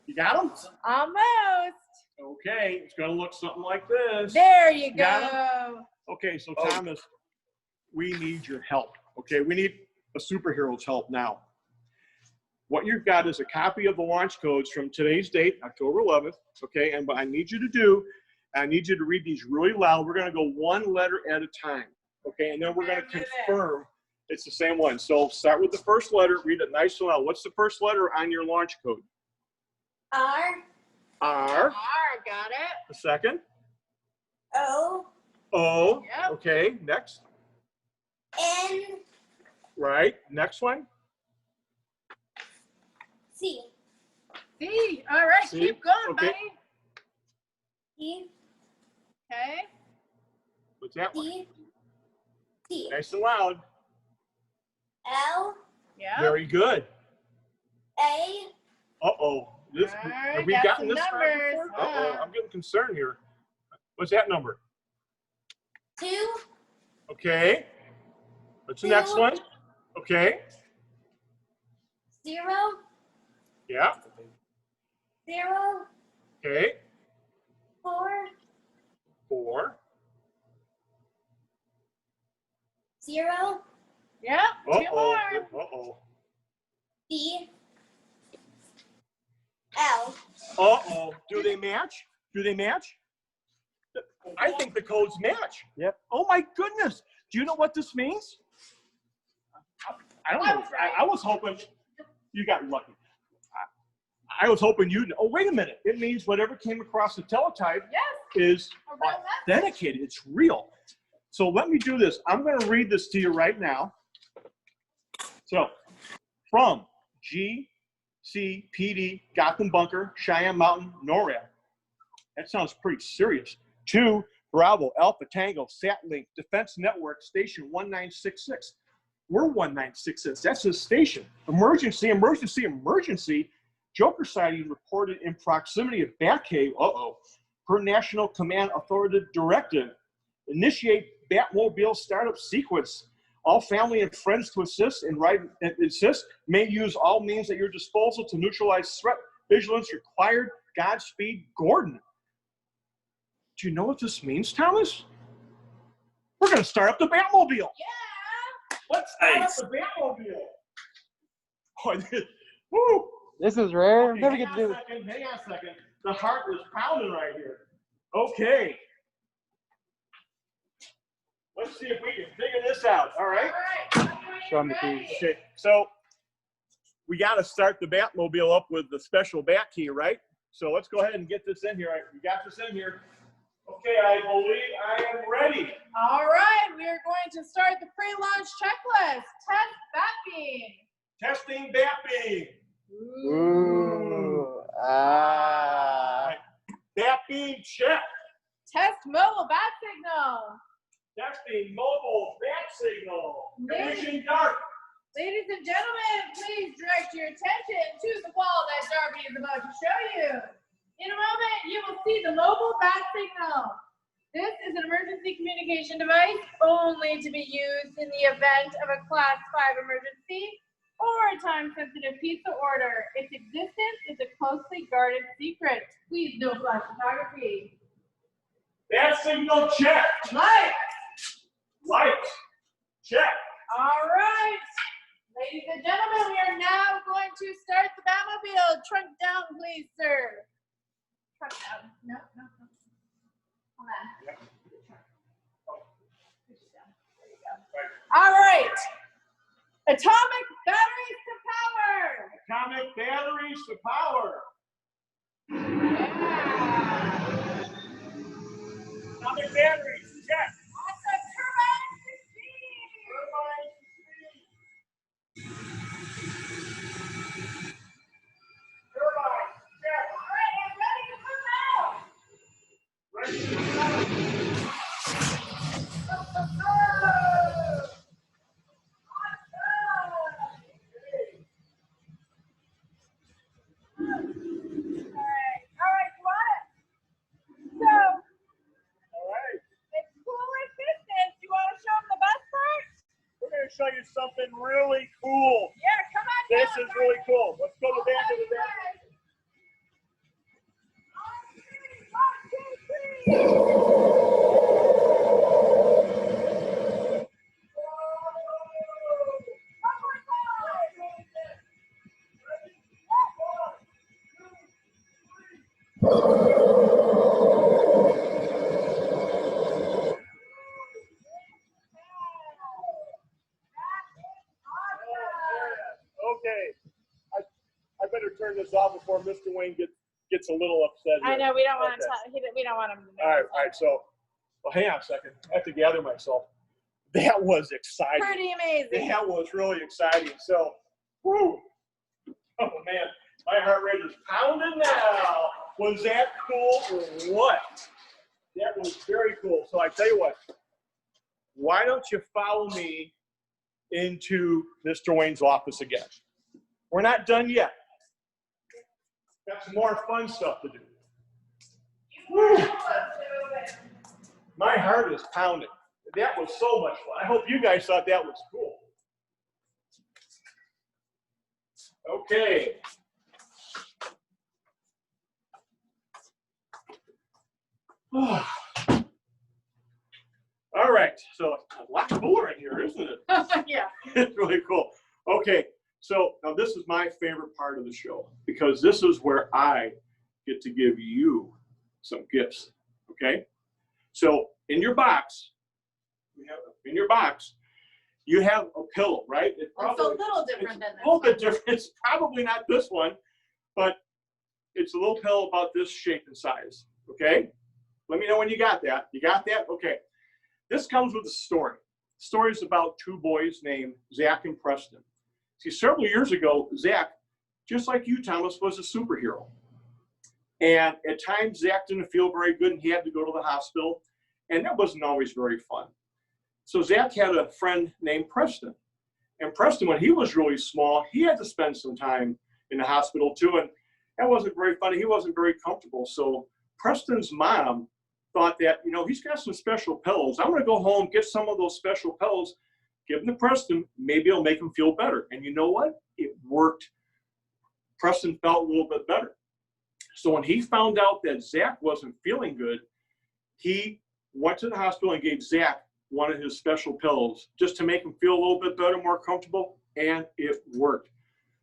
You got them? Almost. Okay, it's going to look something like this. There you go. Got 'em? Okay, so Thomas, we need your help. Okay, we need a superhero's help now. What you've got is a copy of the launch codes from today's date, October 11th. Okay, and what I need you to do, I need you to read these really loud. We're going to go one letter at a time. Okay, and then we're going to confirm it's the same one. So start with the first letter, read it nice and loud. What's the first letter on your launch code? R. R, got it. The second? O. O. Yep. Okay, next. N. Right, next one. C. C. All right, C. keep going, Okay. buddy. E. Okay. What's that one? D. T. Nice and loud. L. Yeah. Very good. A. Uh-oh. This, Alright, have we got gotten some this far numbers. before? Uh-oh, I'm getting concerned here. What's that number? 2. Okay. What's the next one? Okay. 0. Yeah. 0. Okay. 4. 4. 0. Yep. Two Uh-oh. more. Uh-oh. B. L. Uh-oh. Do they match? Do they match? I think the codes match. Yep. Oh my goodness. Do you know what this means? I don't know. I was hoping you got lucky. I was hoping you'd know. Oh, wait a minute. It means whatever came across the teletype is authenticated. It's real. So let me do this. I'm going to read this to you right now. So, from GCPD, Gotham Bunker, Cheyenne Mountain, NORAD. That sounds pretty serious. To Bravo, Alpha Tango, Satlink, Defense Network, Station 1966. We're 1966. That's his station. Emergency, emergency, emergency. Joker sighting reported in proximity of Batcave. Uh-oh. Per National Command Authority Directive. Initiate Batmobile startup sequence. All family and friends to assist may use all means at your disposal to neutralize threat. Vigilance required. Godspeed, Gordon. Do you know what this means, Thomas? We're going to start up the Batmobile. Yeah. Let's start up the Batmobile. Oh, woo. This is rare. Okay, Never get to do this. Hang on a second. The heart is pounding right here. Okay. Let's see if we can figure this out. All right. Show them the keys. Okay, so we got to start the Batmobile up with the special bat key, right? So let's go ahead and get this in here. All right, we got this in here. Okay, I believe I am ready. All right, we are going to start the pre-launch checklist. Test bat beam. Testing bat beam. Ooh. Ah. Bat beam check. Test mobile bat signal. Testing mobile bat signal. Condition dark. Ladies and gentlemen, please direct your attention to the wall that Darby is about to show you. In a moment, you will see the mobile bat signal. This is an emergency communication device only to be used in the event of a Class 5 emergency or a time-sensitive piece of order. Its existence is a closely guarded secret. Please no flash photography. Bat signal check. Light. Light. Check. All right. Ladies and gentlemen, we are now going to start the Batmobile. Trunk down, please, sir. Trunk down. No. Hold on. Yep. Push it down. There you go. All right. Atomic batteries to power. Atomic batteries to power. Yeah. Atomic batteries. Check. Awesome. Turbines to speed. Turbines to speed. Turbines. Check. All right, I'm ready to move out. Ready to go. Show you something really cool. Yeah, come on. This is really cool. Let's go to the back of the back. 1, 2, 3. Okay, I better turn this off before Mr. Wayne gets a little upset. I know, we don't want to we don't want him to know. All right, so, well, hang on a second. I have to gather myself. That was exciting. Pretty amazing. That was really exciting. So, whoo. Oh, man, my heart rate is pounding now. Was that cool or what? That was very cool. So I tell you what, why don't you follow me into Mr. Wayne's office again? We're not done yet. Got some more fun stuff to do. Woo. My heart is pounding. That was so much fun. I hope you guys thought that was cool. Okay. All right, so a lot cooler in here, isn't it? Yeah. It's really cool. Okay, so now this is my favorite part of the show because this is where I get to give you some gifts, okay? So in your box, you have a pillow, right? It's a little different than this. A little bit different. It's probably not this one, but it's a little pillow about this shape and size, okay? Let me know when you got that. You got that? Okay. This comes with a story. The story is about two boys named Zach and Preston. See, several years ago, Zach, just like you, Thomas, was a superhero. And at times, Zach didn't feel very good and he had to go to the hospital. And that wasn't always very fun. So Zach had a friend named Preston. And Preston, when he was really small, he had to spend some time in the hospital too. And that wasn't very fun. He wasn't very comfortable. So Preston's mom thought that, you know, he's got some special pillows. I'm going to go home, get some of those special pillows, give them to Preston. Maybe it'll make him feel better. And you know what? It worked. Preston felt a little bit better. So when he found out that Zach wasn't feeling good, he went to the hospital and gave Zach one of his special pillows just to make him feel a little bit better, more comfortable, and it worked.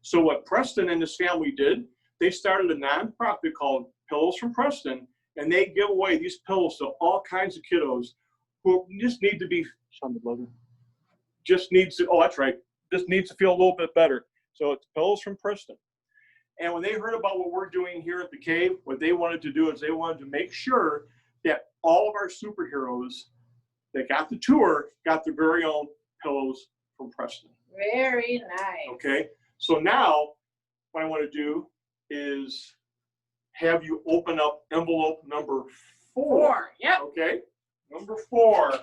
So what Preston and his family did, they started a nonprofit called Pillows from Preston, and they give away these pillows to all kinds of kiddos who just need to be, Show them the logo. just needs to, oh, that's right, just needs to feel a little bit better. So it's pillows from Preston. And when they heard about what we're doing here at the cave, what they wanted to do is they wanted to make sure that all of our superheroes that got the tour got their very own pillows from Preston. Very nice. Okay, so now what I want to do is have you open up envelope number 4. Yep. Okay, number 4.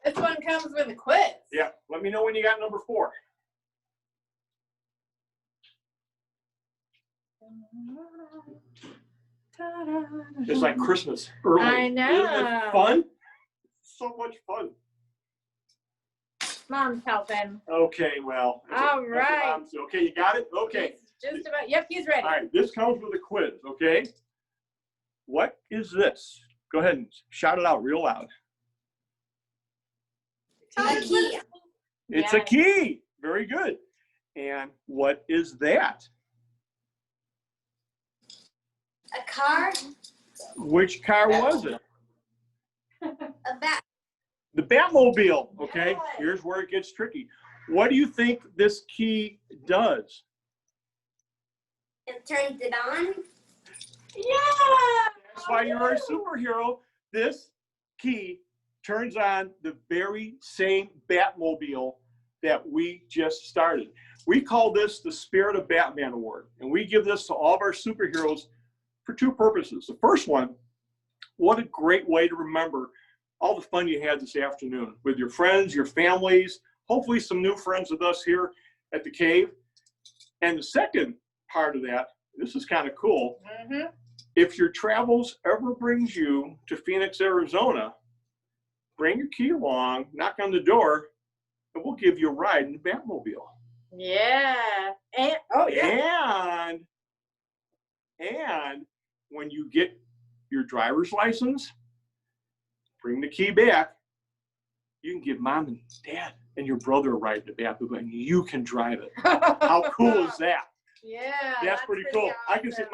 This one comes with a quiz. Yeah, let me know when you got number 4. It's like Christmas early. I know. Isn't it fun? So much fun. Mom's helping. Okay, well. All right. Okay, you got it? Okay. He's just about, yep, he's ready. All right, this comes with a quiz, okay? What is this? Go ahead and shout it out real loud. A key. It's a key. Very good. And what is that? A car. Which car was it? A bat. The Batmobile, okay? Yes. Here's where it gets tricky. What do you think this key does? It turns it on. Yeah. That's why you're a superhero. This key turns on the very same Batmobile that we just started. We call this the Spirit of Batman Award, and we give this to all of our superheroes for 2 purposes. The first one, what a great way to remember all the fun you had this afternoon with your friends, your families, hopefully some new friends with us here at the cave. And the second part of that, this is kind of cool. Mm-hmm. If your travels ever brings you to Phoenix, Arizona, bring your key along, knock on the door, and we'll give you a ride in the Batmobile. Yeah. And, oh, yeah. And when you get your driver's license, bring the key back. You can give mom and dad and your brother a ride in the Batmobile, and you can drive it. How cool is that? Yeah. That's pretty cool. Awesome. I can see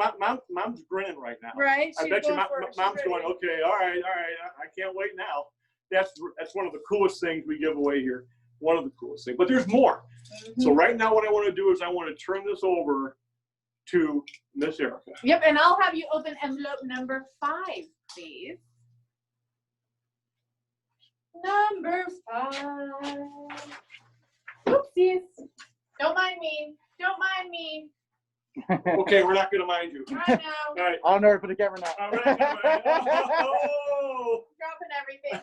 mom's grinning right now. Right. I bet you mom's going, okay, all right, I can't wait now. That's one of the coolest things we give away here. One of the coolest things. But there's more. Mm-hmm. So right now what I want to do is I want to turn this over to Miss Erica. Yep, and I'll have you open envelope number 5, please. Number 5. Oopsies. Don't mind me. Don't mind me. Okay, we're not going to mind you. I know. All right. I'll know for the camera now. All right. Oh. Dropping everything.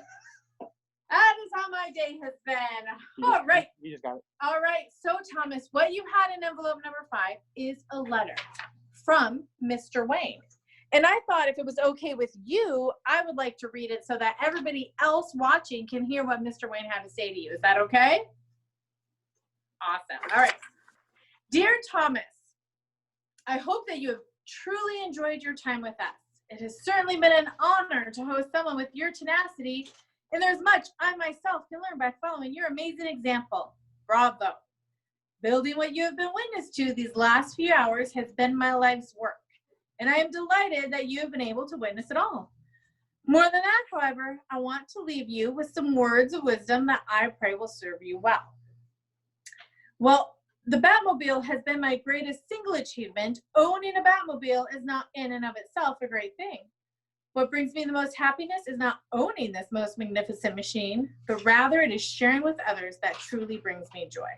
That is how my day has been. All right. You just got it. All right. So, Thomas, what you had in envelope number 5 is a letter from Mr. Wayne. And I thought if it was okay with you, I would like to read it so that everybody else watching can hear what Mr. Wayne had to say to you. Is that okay? Awesome. All right. Dear Thomas, I hope that you have truly enjoyed your time with us. It has certainly been an honor to host someone with your tenacity, and there's much I myself can learn by following your amazing example. Bravo. Building what you have been witness to these last few hours has been my life's work, and I am delighted that you have been able to witness it all. More than that, however, I want to leave you with some words of wisdom that I pray will serve you well. Well, the Batmobile has been my greatest single achievement. Owning a Batmobile is not in and of itself a great thing. What brings me the most happiness is not owning this most magnificent machine, but rather it is sharing with others that truly brings me joy.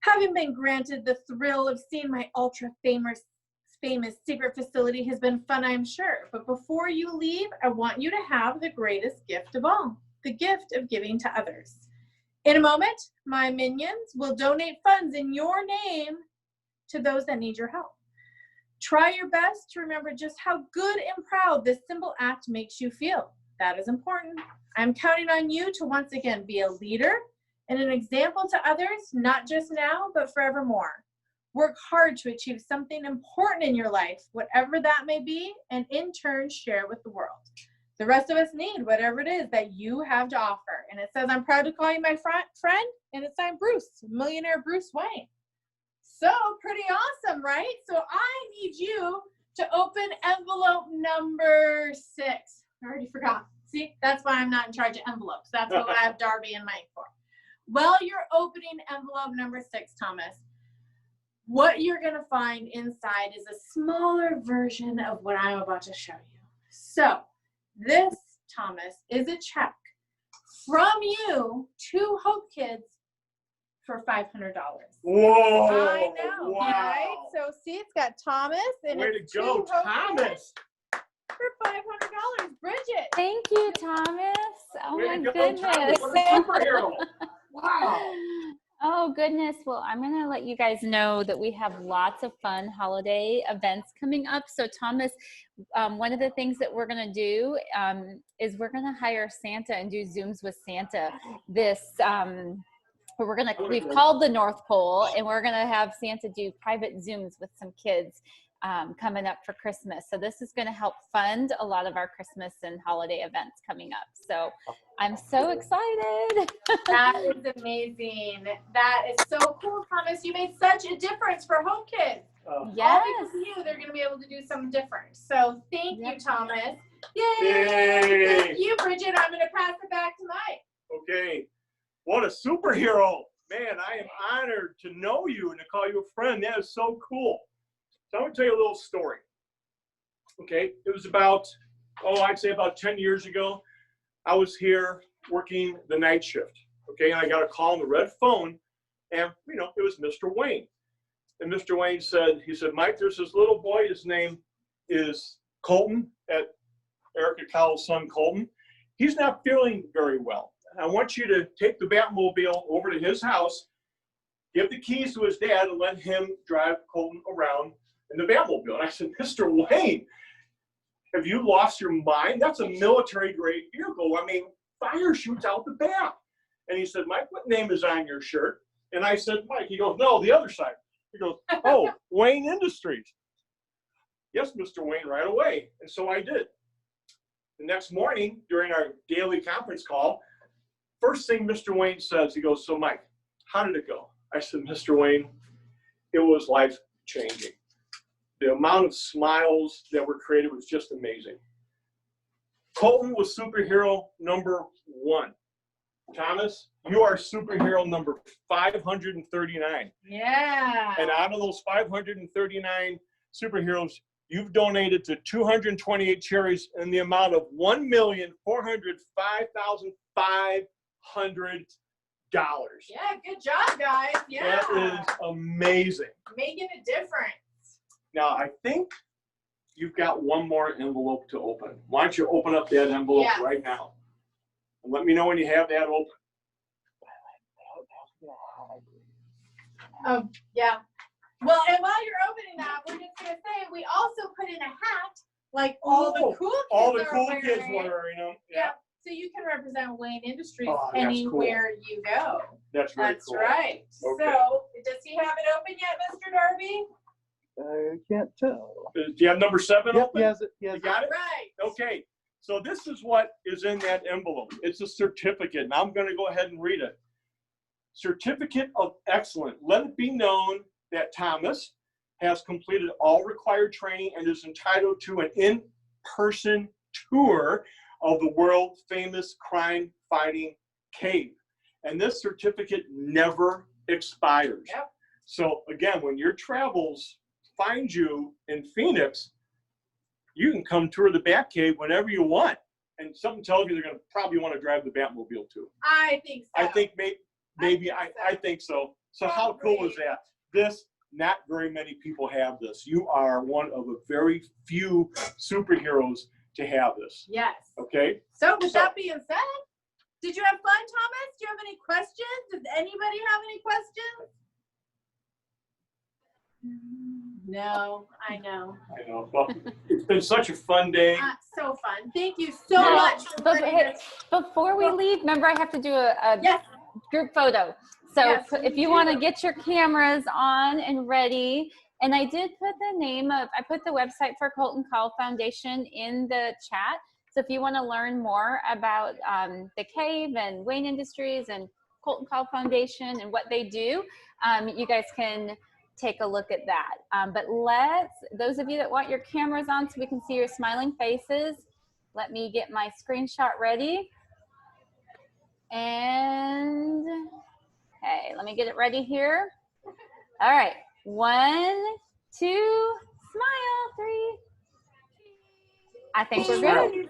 Having been granted the thrill of seeing my ultra-famous secret facility has been fun, I'm sure. But before you leave, I want you to have the greatest gift of all, the gift of giving to others. In a moment, my minions will donate funds in your name to those that need your help. Try your best to remember just how good and proud this simple act makes you feel. That is important. I'm counting on you to once again be a leader and an example to others, not just now, but forevermore. Work hard to achieve something important in your life, whatever that may be, and in turn share with the world. The rest of us need whatever it is that you have to offer. And it says, I'm proud to call you my friend, and it's signed Bruce, millionaire Bruce Wayne. So pretty awesome, right? So I need you to open envelope number 6. I already forgot. See, that's why I'm not in charge of envelopes. That's what I have Darby and Mike for. Well, you're opening envelope number 6, Thomas. What you're going to find inside is a smaller version of what I'm about to show you. So this, Thomas, is a check from you to Hope Kids for $500. Whoa! I know, Wow. right? So see, it's got Thomas and Way it's to go, to Hope Thomas! Kids for $500. Bridget. Thank you, Thomas. Oh Way my to go, goodness. Thomas! What a superhero! Wow! Oh goodness. Well, I'm going to let you guys know that we have lots of fun holiday events coming up. So Thomas, one of the things that we're going to do is we're going to hire Santa and do Zooms with Santa this we've called the North Pole, and we're going to have Santa do private Zooms with some kids coming up for Christmas. So this is going to help fund a lot of our Christmas and holiday events coming up. So I'm so excited. That is amazing. That is so cool, Thomas. You made such a difference for Home Kids. Yes. All because of you, they're going to be able to do something different. So thank you, Thomas. Yay! Yay! Thank you, Bridget. I'm going to pass it back to Mike. Okay. What a superhero. Man, I am honored to know you and to call you a friend. That is so cool. So I'm going to tell you a little story. Okay. It was about, I'd say about 10 years ago. I was here working the night shift. Okay. And I got a call on the red phone, and, it was Mr. Wayne. And Mr. Wayne said, Mike, there's this little boy. His name is Colton, at Erica Cowell's son, Colton. He's not feeling very well. I want you to take the Batmobile over to his house, give the keys to his dad, and let him drive Colton around in the Batmobile. And I said, Mr. Wayne, have you lost your mind? That's a military-grade vehicle. I mean, fire shoots out the back. And he said, Mike, what name is on your shirt? And I said, Mike. He goes, no, the other side. He goes, oh, Wayne Industries. Yes, Mr. Wayne, right away. And so I did. The next morning, during our daily conference call, first thing Mr. Wayne says, he goes, so Mike, how did it go? I said, Mr. Wayne, it was life-changing. The amount of smiles that were created was just amazing. Colton was superhero number 1. Thomas, you are superhero number 539. Yeah. And out of those 539 superheroes, you've donated to 228 charities in the amount of $1,405,500. Yeah, good job, guys. Yeah. That is amazing. Making a difference. Now, I think you've got one more envelope to open. Why don't you open up that envelope right now? And let me know when you have that open. Yeah. Well, and while you're opening that, we're just going to say we also put in a hat like all the cool kids All the are cool wearing. kids wearing them. Yeah. So you can represent Wayne Industries that's anywhere you go. That's very That's cool. right. Okay. So does he have it open yet, Mr. Darby? I can't tell. Do you have number 7 Yep, open? he has it. He has You got it? Right. Okay. So this is what is in that envelope. It's a certificate. And I'm going to go ahead and read it. Certificate of Excellence. Let it be known that Thomas has completed all required training and is entitled to an in-person tour of the world-famous crime-fighting cave. And this certificate never expires. Yep. So again, when your travels find you in Phoenix, you can come tour the Batcave whenever you want. And something tells me they're going to probably want to drive the Batmobile too. I think so. I think maybe I think so. So how cool is that? This, not very many people have this. You are one of a very few superheroes to have this. Yes. Okay? So with that being said, did you have fun, Thomas? Do you have any questions? Does anybody have any questions? No, I know. I know. Well, it's been such a fun day. So fun. Thank you so much. Before we leave, remember I have to do a group photo. So if you want to get your cameras on and ready, and I did put I put the website for Colton Cowell Foundation in the chat. So if you want to learn more about the cave and Wayne Industries and Colton Cowell Foundation and what they do, you guys can take a look at that. But those of you that want your cameras on so we can see your smiling faces, let me get my screenshot ready. And, okay, let me get it ready here. All right, 1, 2, smile, 3. I think we're good.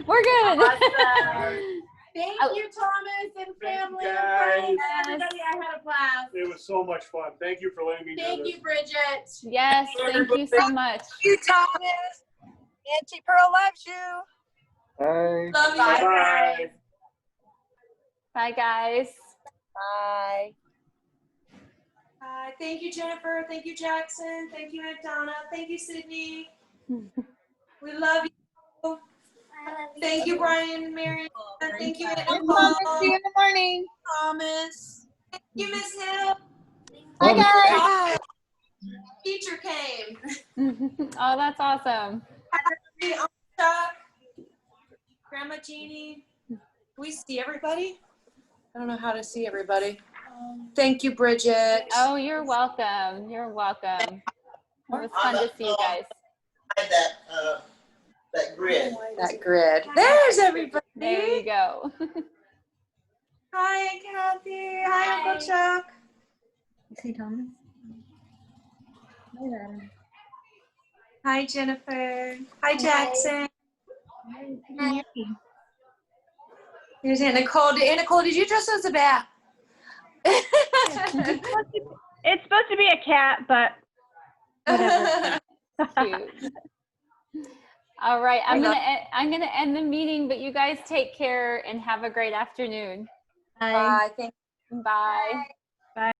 We're good. Awesome. Thank you, Thomas and family and friends. Everybody, I had a blast. It was so much fun. Thank you for letting me do this. Thank you, Bridget. Yes, thank you so much. Thank you, Thomas. Auntie Pearl loves you. Bye. Love you. Bye. Bye. Bye, guys. Bye. Thank you, Jennifer. Thank you, Jackson. Thank you, Aunt Donna. Thank you, Sydney. We love you. Thank you, Brian and Mary. Thank you, Aunt Nicole. See you in the morning. Thomas. Thank you, Miss Hill. Bye, guys. Teacher came. Oh, that's awesome. Chuck, Grandma Jeannie. We see everybody? I don't know how to see everybody. Thank you, Bridget. Oh, you're welcome. You're welcome. It was fun to see you guys. That grid. That grid. There's everybody. There you go. Hi, Aunt Kathy. Hi, Uncle Chuck. See Thomas? Hi, Jennifer. Hi, Jackson. Here's Aunt Nicole. Aunt Nicole, did you dress as a bat? It's supposed to be a cat, but whatever. Cute. All right, I'm gonna end the meeting, but you guys take care and have a great afternoon. Bye. Bye.